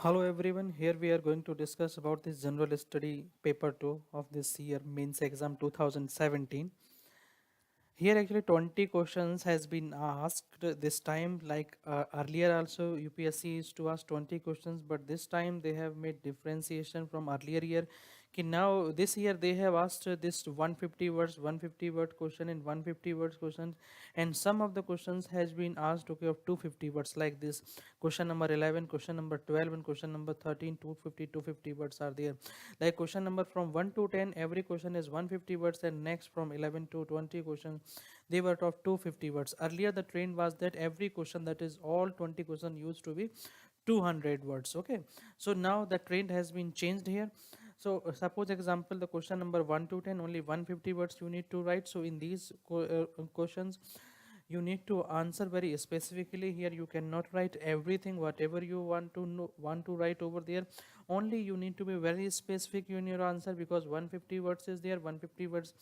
Hello everyone, here we are going to discuss about this general study paper 2 of this year mains exam 2017. Here actually 20 questions has been asked this time, like earlier also UPSC used to ask 20 questions, but this time they have made differentiation from earlier year. Okay, now this year they have asked this 150 words, 150 word question and 150 words questions, and some of the questions has been asked okay of 250 words, like this question number 11, question number 12 and question number 13, 250, 250 words are there. Like question number from 1 to 10, every question is 150 words, and next from 11 to 20 questions they were of 250 words. Earlier the trend was that every question, that is all 20 questions, used to be 200 words. Okay, so now the trend has been changed here. So suppose example, the question number 1 to 10, only 150 words you need to write. So in these questions you need to answer very specifically. Here you cannot write everything whatever you want to know, want to write over there. Only you need to be very specific in your answer, because 150 words is there, 150 words,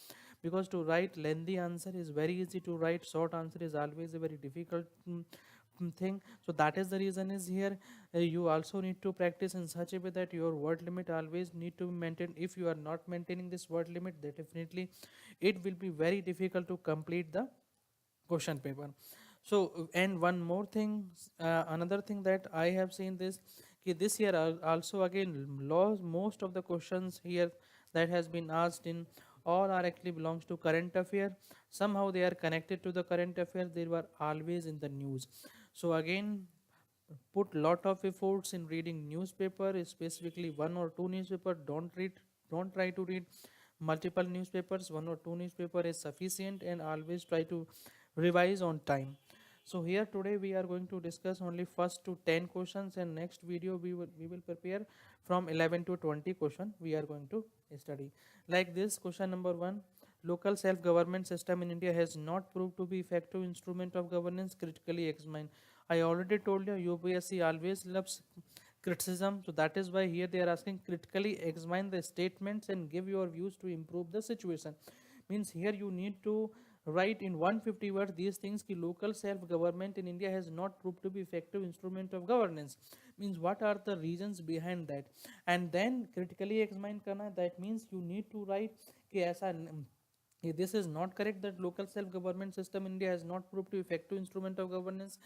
because to write lengthy answer is very easy, to write short answer is always a very difficult thing. So that is the reason is here you also need to practice in such a way that your word limit always need to be maintained. If you are not maintaining this word limit, then definitely it will be very difficult to complete the question paper. So and one more thing, another thing that I have seen this, this year also again most of the questions here that has been asked in all are actually belongs to current affair. Somehow they are connected to the current affair, they were always in the news. So again, put lot of efforts in reading newspaper, specifically one or two newspaper. Don't try to read multiple newspapers. One or two newspaper is sufficient, and always try to revise on time. So here today we are going to discuss only first to 10 questions, and next video we will prepare from 11 to 20 question we are going to study. Like this question number 1, local self government system in India has not proved to be effective instrument of governance, critically examine. I already told you UPSC always loves criticism, so that is why here they are asking critically examine the statements and give your views to improve the situation. Means here you need to write in 150 words these things ki local self government in India has not proved to be effective instrument of governance. Means what are the reasons behind that, and then critically examine karna. That means you need to write कि ऐसा this is not correct that local self government system in India has not proved to effective instrument of governance.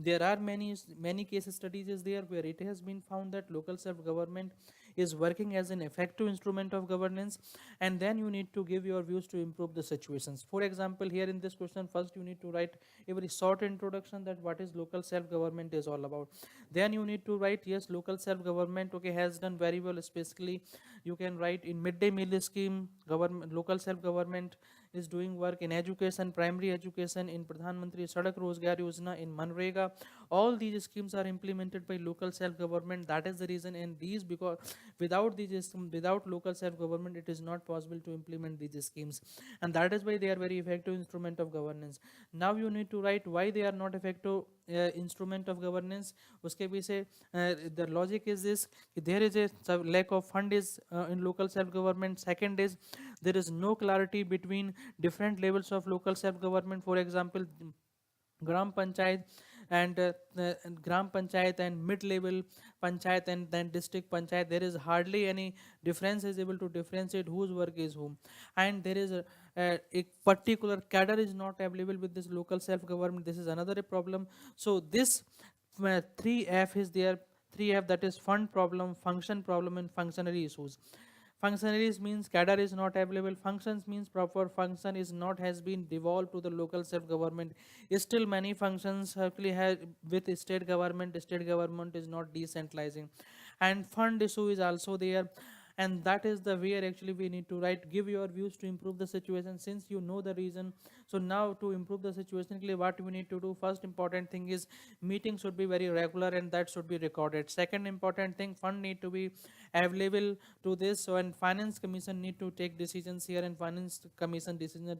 There are many case studies is there where it has been found that local self government is working as an effective instrument of governance, and then you need to give your views to improve the situations. For example, here in this question, first you need to write a very short introduction that what is local self government is all about. Then you need to write, yes, local self government okay has done very well, especially you can write in midday meal scheme. Government, local self government is doing work in education, primary education, in Pradhan Mantri Sadak Rozgar Yojana, in Manrega. All these schemes are implemented by local self government. That is the reason, and these, because without these without local self government it is not possible to implement these schemes, and that is why they are very effective instrument of governance. Now you need to write why they are not effective instrument of governance. Uske पीछे the logic is this, there is a lack of fund is in local self government. Second is there is no clarity between different levels of local self government. For example, gram panchayat and gram panchayat and mid level panchayat and then district panchayat, there is hardly any difference is able to differentiate whose work is whom, and there is a particular cadre is not available with this local self government. This is another problem. So this 3F is there. 3F, that is fund problem, function problem, and functionary issues. Functionaries means cadre is not available. Functions means proper function is not has been devolved to the local self government. Still many functions actually have with state government. State government is not decentralizing, and fund issue is also there, and that is the where actually we need to write give your views to improve the situation, since you know the reason. So now to improve the situation, what we need to do, first important thing is meeting should be very regular and that should be recorded. Second important thing, fund need to be available to this. So and finance commission need to take decisions here, and finance commission decision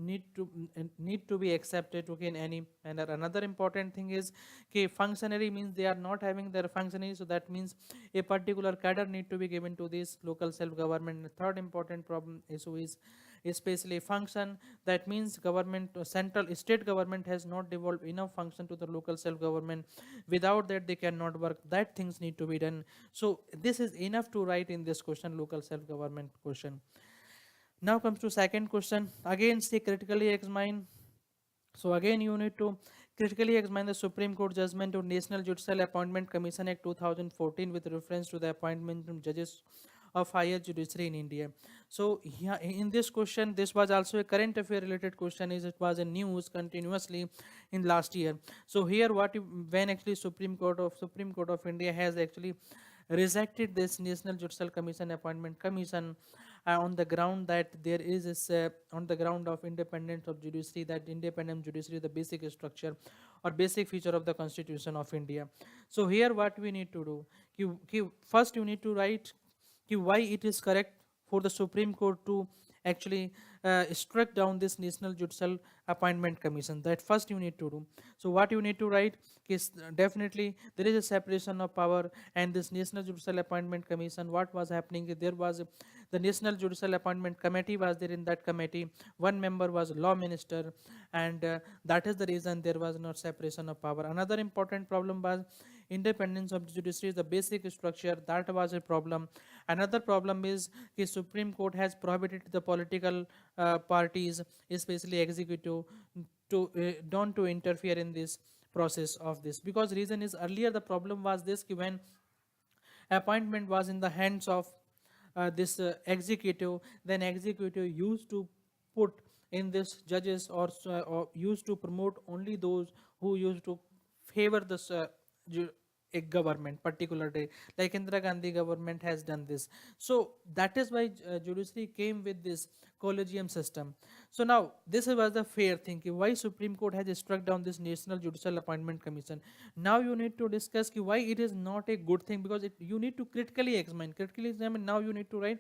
need to be accepted, okay, in any manner. Another important thing is, okay, functionary means they are not having their functionary, so that means a particular cadre need to be given to this local self government. The third important problem issue is especially function. That means government, central state government has not devolved enough function to the local self government. Without that they cannot work, that things need to be done. So this is enough to write in this question, local self government question. Now comes to second question. Again, say critically examine. So again, you need to critically examine the Supreme Court judgment of National Judicial Appointment Commission Act 2014 with reference to the appointment of judges of higher judiciary in India. So here in this question, this was also a current affair related question, is it was in news continuously in last year. So here when actually Supreme Court of India has actually rejected this National Judicial Commission Appointment Commission on the ground that there is this, on the ground of independence of judiciary, that independent judiciary is the basic structure or basic feature of the Constitution of India. So here what we need to do, first you need to write why it is correct for the Supreme Court to actually struck down this National Judicial Appointment Commission. That first you need to do. So what you need to write is, definitely there is a separation of power, and this National Judicial Appointment Commission, what was happening, there was the National Judicial Appointment Committee was there. In that committee, one member was law minister, and that is the reason there was no separation of power. Another important problem was independence of the judiciary is the basic structure, that was a problem. Another problem is the Supreme Court has prohibited the political parties, especially executive, to don't to interfere in this process of this, because reason is, earlier the problem was this, when appointment was in the hands of this executive, then executive used to put in this judges, or used to promote only those who used to favor this a government particularly, like Indira Gandhi government has done this. So that is why judiciary came with this collegium system. So now this was the fair thing, why Supreme Court has struck down this National Judicial Appointment Commission. Now you need to discuss why it is not a good thing, because you need to critically examine. Now you need to write,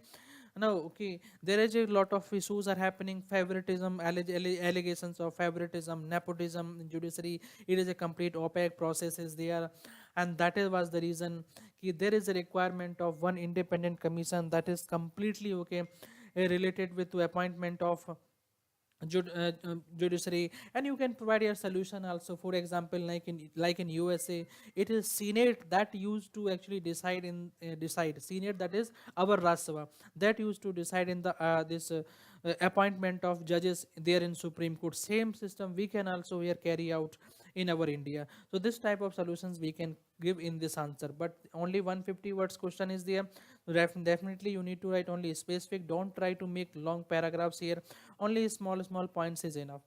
now okay, there is a lot of issues are happening, favoritism, allegations of favoritism, nepotism in judiciary. It is a complete opaque process is there, and that was the reason there is a requirement of one independent commission that is completely okay related with the appointment of judiciary, and you can provide your solution also. For example, like in USA, it is Senate that used to actually decide Senate, that is our Rajya Sabha, that used to decide in the this appointment of judges there in Supreme Court. Same system we can also here carry out in our India. So this type of solutions we can give in this answer, but only 150 words question is there. Definitely you need to write only specific, don't try to make long paragraphs here, only small points is enough.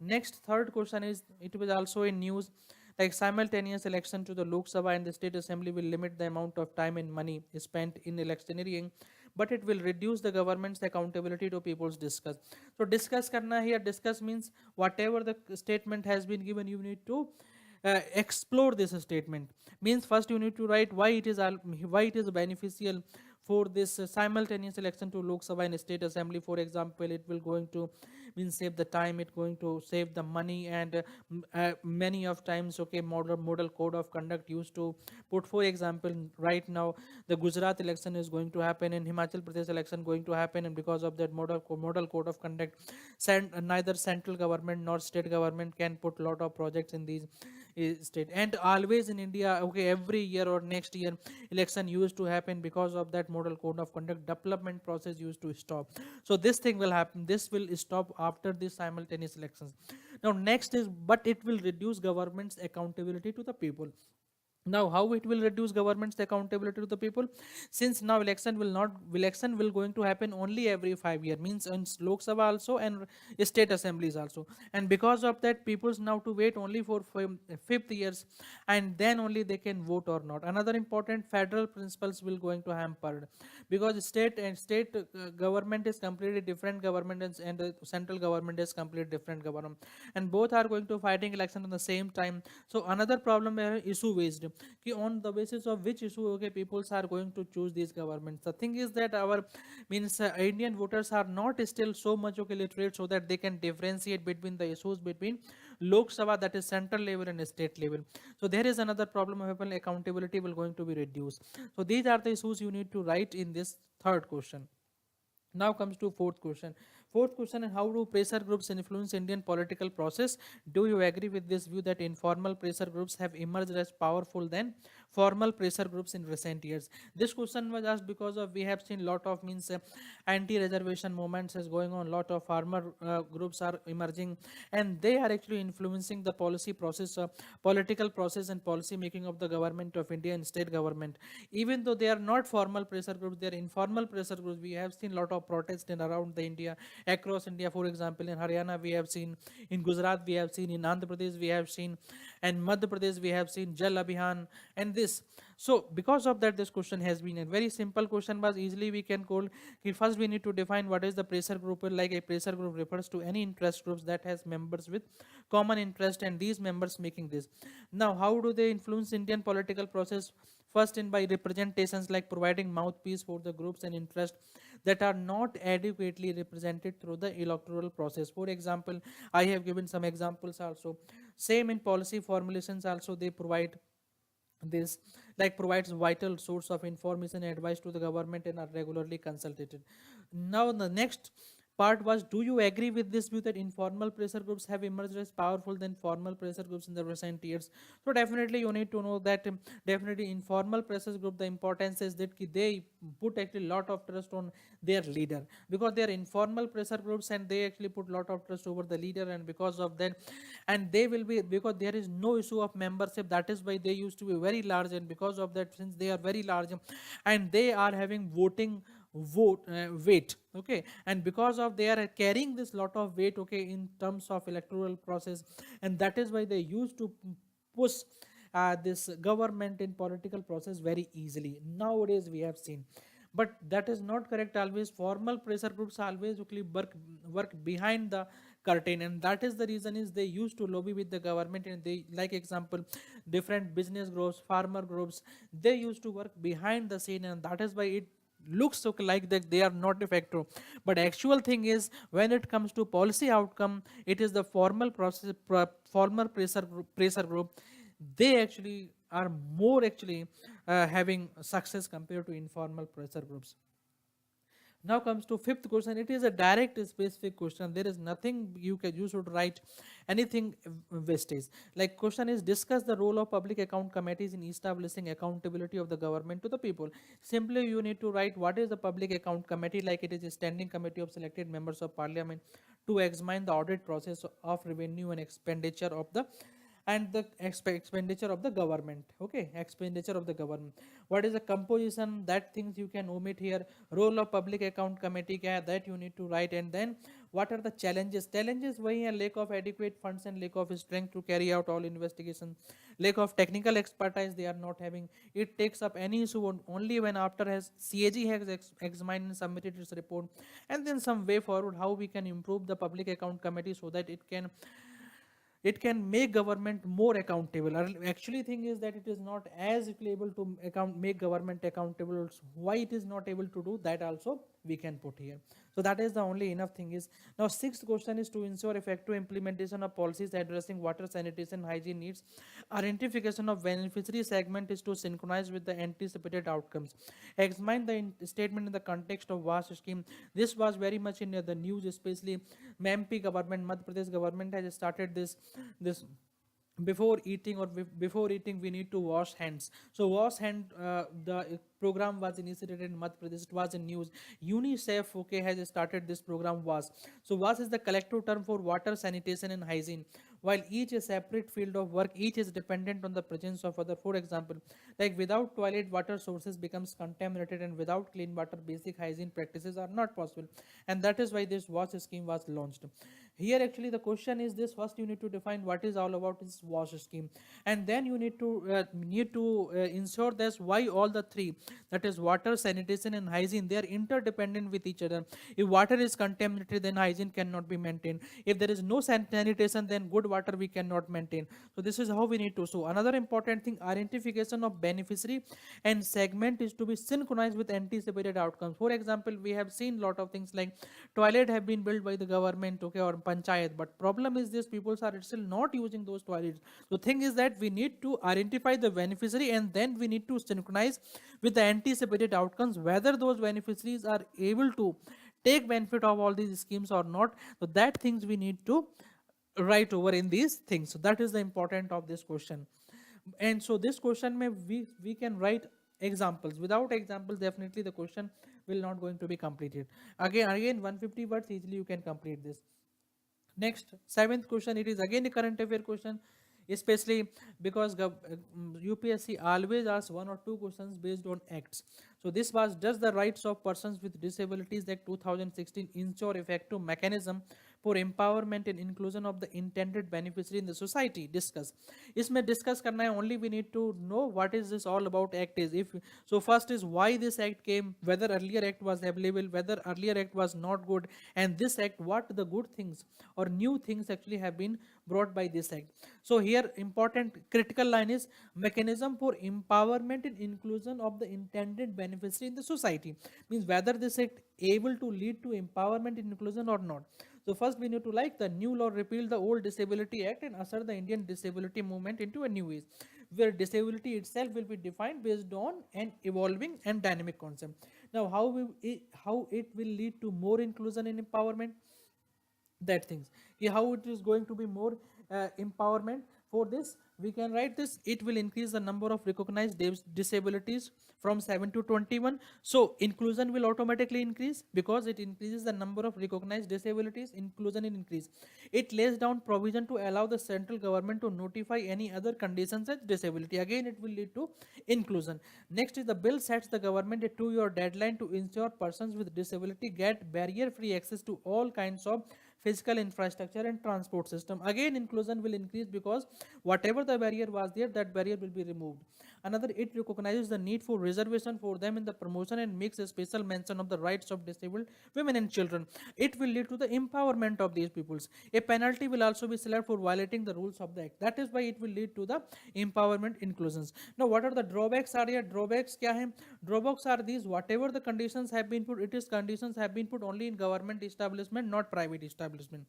Next, third question is, it was also in news, like simultaneous election to the Lok Sabha and the State Assembly will limit the amount of time and money spent in electioneering, but it will reduce the government's accountability to people's discuss. So discuss karna here, discuss means whatever the statement has been given, you need to explore this statement. Means first you need to write why it is beneficial for this simultaneous election to Lok Sabha and State Assembly. For example, it will going to mean save the time, it going to save the money, and many of times okay, model code of conduct used to put. For example, right now the Gujarat election is going to happen, and Himachal Pradesh election going to happen, and because of that model code of conduct, neither central government nor state government can put lot of projects in these state. And always in India, okay, every year or next year election used to happen, because of that model code of conduct development process used to stop. So this thing will happen, this will stop after these simultaneous elections. Now next is, but it will reduce government's accountability to the people. Now how it will reduce government's accountability to the people, since now election will going to happen only every 5 years, means in Lok Sabha also and state assemblies also, and because of that people's now to wait only for 5 years, and then only they can vote or not. Another important, federal principles will going to hampered, because state government is completely different government, and the central government is completely different government, and both are going to fighting election at the same time. So another problem issue based, कि on the basis of which issue okay peoples are going to choose these governments. The thing is that our means Indian voters are not still so much okay literate so that they can differentiate between the issues between Lok Sabha, that is central level, and state level. So there is another problem of accountability will going to be reduced. So these are the issues you need to write in this third question. Now comes to fourth question. Fourth question is, how do pressure groups influence Indian political process? Do you agree with this view that informal pressure groups have emerged as powerful than formal pressure groups in recent years? This question was asked because of we have seen lot of means anti-reservation movements is going on. Lot of farmer groups are emerging, and they are actually influencing the policy process, political process, and policy making of the government of India and state government. Even though they are not formal pressure groups, they are informal pressure groups. We have seen lot of protests in around the India, across India. For example, in Haryana we have seen, in Gujarat we have seen, in Andhra Pradesh we have seen, and Madhya Pradesh we have seen Jal Abhiyan and this. So because of that, this question has been a very simple question, but easily we can call. First we need to define what is the pressure group. Like a pressure group refers to any interest groups that has members with common interest and these members making this. Now how do they influence Indian political process? First, in by representations, like providing mouthpiece for the groups and interests that are not adequately represented through the electoral process. For example, I have given some examples also. Same in policy formulations also, they provide this, like provides vital source of information and advice to the government and are regularly consulted. Now the next part was, do you agree with this view that informal pressure groups have emerged as powerful than formal pressure groups in the recent years? So definitely you need to know that definitely informal pressure group, the importance is that they put actually lot of trust on their leader, because they are informal pressure groups and they actually put lot of trust over the leader, and because of that, and they will be, because there is no issue of membership, that is why they used to be very large, and because of that, since they are very large and they are having weight, okay, and because of they are carrying this lot of weight, okay, in terms of electoral process, and that is why they used to push this government in political process very easily. Nowadays we have seen, but that is not correct always. Formal pressure groups always actually work behind the curtain, and that is the reason is they used to lobby with the government, and they, like example, different business groups, farmer groups, they used to work behind the scene, and that is why it looks okay like that they are not effective. But actual thing is, when it comes to policy outcome, it is the formal process, former pressure group, they actually are more actually having success compared to informal pressure groups. Now comes to fifth question. It is a direct specific question. There is nothing you should write anything wastage. Like question is, discuss the role of public account committees in establishing accountability of the government to the people. Simply you need to write what is the public account committee. Like it is a standing committee of selected members of parliament to examine the audit process of revenue and expenditure of the expenditure of the government. Okay, expenditure of the government. What is the composition? That things you can omit here. Role of public account committee, that you need to write. And then what are the challenges? Challenges वही है, lack of adequate funds and lack of strength to carry out all investigation, lack of technical expertise they are not having. It takes up any issue only when after has CAG has examined and submitted its report, and then some way forward how we can improve the public account committee so that it can make government more accountable. Actually thing is that it is not as able to make government accountable. Why it is not able to do that also we can put here. So that is the only enough thing is. Now sixth question is, to ensure effective implementation of policies addressing water, sanitation, hygiene needs, identification of beneficiary segment is to synchronize with the anticipated outcomes. Examine the statement in the context of VAS scheme. This was very much in the news, especially MP government, Madhya Pradesh government has started this before eating or before eating we need to wash hands. So wash hand, the program was initiated in Madhya Pradesh. It was in news. UNICEF, okay, has started this program WAS. So WAS is the collective term for water, sanitation and hygiene. While each is separate field of work, each is dependent on the presence of other. For example, like without toilet, water sources becomes contaminated, and without clean water, basic hygiene practices are not possible. And that is why this WAS scheme was launched. Here actually the question is this: first you need to define what is all about this wash scheme, and then you need to ensure this why all the three, that is water, sanitation and hygiene, they are interdependent with each other. If water is contaminated, then hygiene cannot be maintained. If there is no sanitation, then good water we cannot maintain. So this is how we need to. So another important thing, identification of beneficiary and segment is to be synchronized with anticipated outcomes. For example, we have seen lot of things like toilet have been built by the government, okay, or panchayat, but problem is this, people are still not using those toilets. The thing is that we need to identify the beneficiary, and then we need to synchronize with the anticipated outcomes, whether those beneficiaries are able to take benefit of all these schemes or not. So that things we need to write over in these things. So that is the important of this question. And so this question may we can write examples. Without examples, definitely the question will not going to be completed. Again 150 words easily you can complete this. Next, seventh question, it is again a current affair question, especially because UPSC always asks one or two questions based on acts. So this was, does the rights of persons with disabilities Act 2016 ensure effective mechanism for empowerment and inclusion of the intended beneficiary in the society? Discuss. इसमें discuss करना है, only we need to know what is this all about act is. If so, first is why this act came, whether earlier act was available, whether earlier act was not good, and this act, what the good things or new things actually have been brought by this act. So here important critical line is mechanism for empowerment and inclusion of the intended beneficiary in the society, means whether this act able to lead to empowerment and inclusion or not. So first we need to like the new law repeal the old Disability Act and usher the Indian disability movement into a new age, where disability itself will be defined based on an evolving and dynamic concept. Now how it will lead to more inclusion and empowerment, that things. Yeah, how it is going to be more empowerment. For this we can write this: it will increase the number of recognized disabilities from 7 to 21. So inclusion will automatically increase because it increases the number of recognized disabilities, inclusion will increase. It lays down provision to allow the central government to notify any other conditions as disability, again it will lead to inclusion. Next is the bill sets the government a 2-year deadline to ensure persons with disability get barrier free access to all kinds of physical infrastructure and transport system. Again inclusion will increase because whatever the barrier was there, that barrier will be removed. Another, it recognizes the need for reservation for them in the promotion and makes a special mention of the rights of disabled women and children. It will lead to the empowerment of these peoples. A penalty will also be set for violating the rules of the act. That is why it will lead to the empowerment inclusions. Now what are the drawbacks are here? Drawbacks kya hai? Drawbacks are these: whatever the conditions have been put, it is conditions have been put only in government establishment, not private establishment.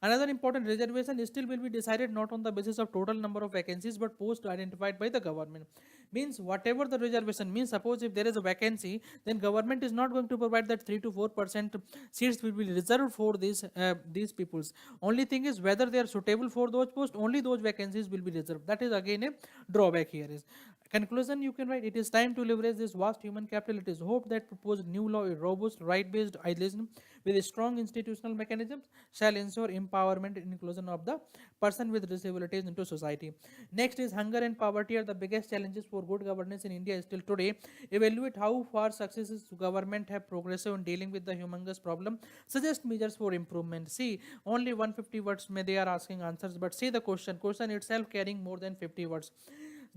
Another important, reservation still will be decided not on the basis of total number of vacancies but post identified by the government. Means whatever the reservation means, suppose if there is a vacancy, then government is not going to provide that 3 to 4% seats will be reserved for these peoples. Only thing is whether they are suitable for those posts, only those vacancies will be reserved. That is again a drawback here is. Conclusion you can write: it is time to leverage this vast human capital. It is hoped that proposed new law, a robust right-based idealism with a strong institutional mechanisms, shall ensure empowerment and inclusion of the person with disabilities into society. Next is hunger and poverty are the biggest challenges for good governance in India still today. Evaluate how far successes government have progressed in dealing with the humongous problem. Suggest measures for improvement. See, only 150 words may they are asking answers, but see the question itself carrying more than 50 words.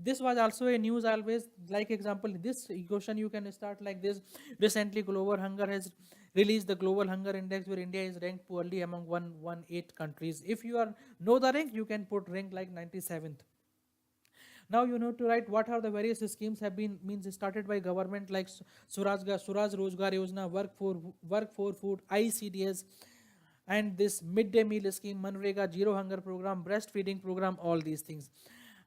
This was also a news always, like example this question you can start like this: recently global hunger has released the global hunger index, where India is ranked poorly among 118 countries. If you are know the rank, you can put rank like 97th. Now you know to write what are the various schemes have been means started by government, like Suraj Rozgar Yojana, work for food, ICDS, and this midday meal scheme, Manrega, zero hunger program, breastfeeding program, all these things.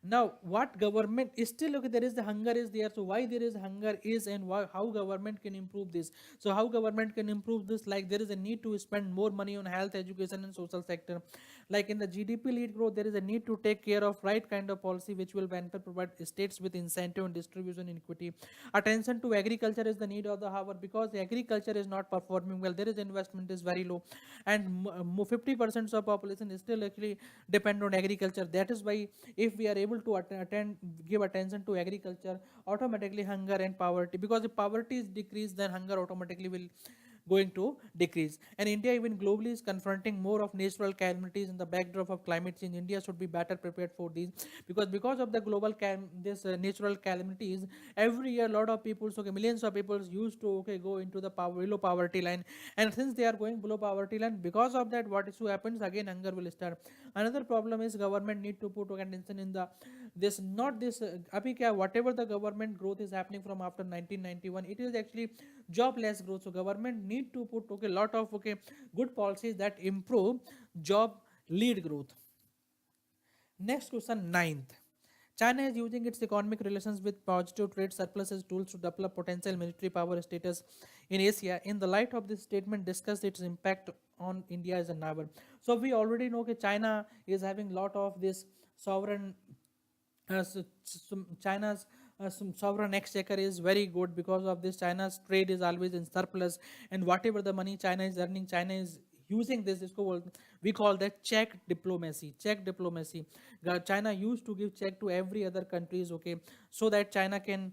Now what government is still, okay, there is the hunger is there, so why there is hunger is, and why, how government can improve this. So how government can improve this, like there is a need to spend more money on health, education and social sector. Like in the GDP lead growth, there is a need to take care of right kind of policy which will benefit provide states with incentive and distribution equity. Attention to agriculture is the need of the hour, because the agriculture is not performing well, there is investment is very low, and 50% of population is still actually depend on agriculture. That is why if we are able to give attention to agriculture, automatically hunger and poverty, because if poverty is decreased, then hunger automatically will going to decrease. And India, even globally, is confronting more of natural calamities in the backdrop of climate change. India should be better prepared for these, because of the global natural calamities. Every year, a lot of people, so okay, millions of people used to go into the below poverty line, and since they are going below poverty line, because of that, what issue happens again? Hunger will start. Another problem is government need to put attention in the this not this abhi kya, whatever the government growth is happening from after 1991, it is actually jobless growth. So government need to put lot of good policies that improve job lead growth. Next question, ninth. China is using its economic relations with positive trade surpluses tools to develop potential military power status in Asia. In the light of this statement, discuss its impact on India as a neighbor. So we already know that China is having lot of this sovereign China's some sovereign exchequer is very good. Because of this, China's trade is always in surplus, and whatever the money China is earning, China is using this. We call that check diplomacy. Check diplomacy. China used to give check to every other countries, so that China can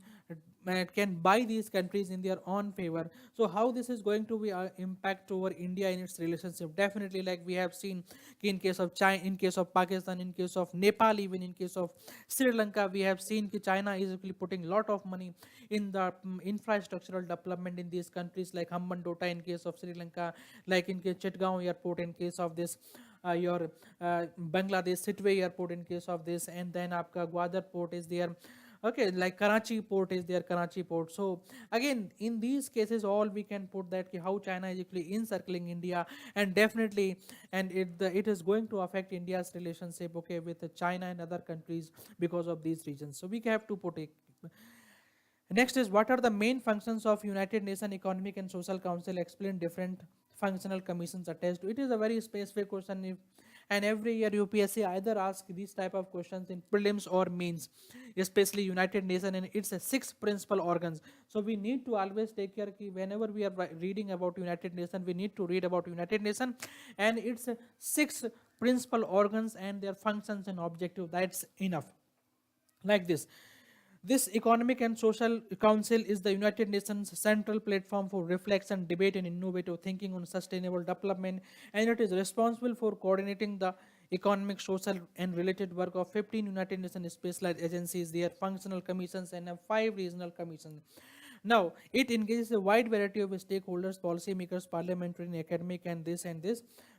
buy these countries in their own favor. So how this is going to be impact over India in its relationship? Definitely, like we have seen in case of China, in case of Pakistan, in case of Nepal, even in case of Sri Lanka, we have seen that China is actually putting lot of money in the infrastructural development in these countries, like Hambantota in case of Sri Lanka, like in case Chetgaon airport in case of this your Bangladesh Sitwe airport in case of this, and then आपका Gwadar port is there. Okay, like Karachi port is there, Karachi port. So again, in these cases, all we can put that how China is actually encircling India, and definitely, and it is going to affect India's relationship, with China and other countries because of these regions. So we have to put it. Next is, what are the main functions of United Nations Economic and Social Council? Explain different functional commissions attached to it. Is a very specific question, and every year UPSC either ask these type of questions in prelims or mains, especially United Nations and its six principal organs. So we need to always take care ki whenever we are reading about United Nations, we need to read about United Nations and its six principal organs and their functions and objective. That's enough. Like this Economic and Social Council is the United Nations central platform for reflection, debate, and innovative thinking on sustainable development, and it is responsible for coordinating the economic, social, and related work of 15 United Nations specialized agencies, their functional commissions, and 5 regional commissions. Now, it engages a wide variety of stakeholders, policymakers, parliamentary, academic, and this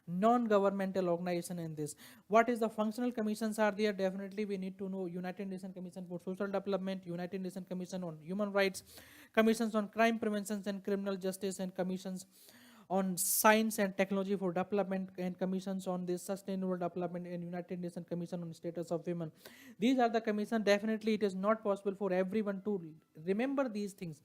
non-governmental organization and this. What is the functional commissions are there? Definitely, we need to know United Nations Commission for Social Development, United Nations Commission on Human Rights, commissions on crime prevention and criminal justice, and commissions on science and technology for development, and commissions on this sustainable development, and United Nations Commission on status of women. These are the commission. Definitely it is not possible for everyone to remember these things.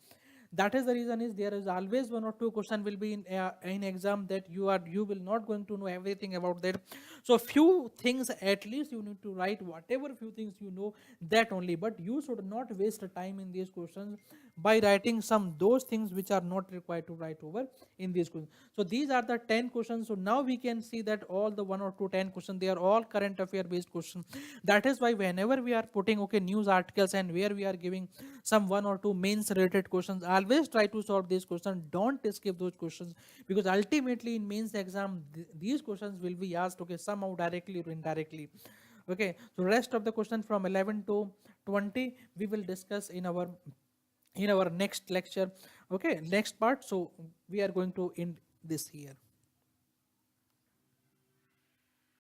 That is the reason is there is always one or two question will be in exam that you will not going to know everything about that. So few things at least you need to write, whatever few things you know, that only. But you should not waste time in these questions by writing some those things which are not required to write over in these questions. So these are the 10 questions. So now we can see that all the 1 or 2 10 questions, they are all current affair based questions. That is why whenever we are putting news articles and where we are giving some 1 or 2 mains related questions, always try to solve these questions. Don't skip those questions, because ultimately in mains exam these questions will be asked somehow directly or indirectly. So rest of the question from 11 to 20 we will discuss in our next lecture, next part. So we are going to end this here.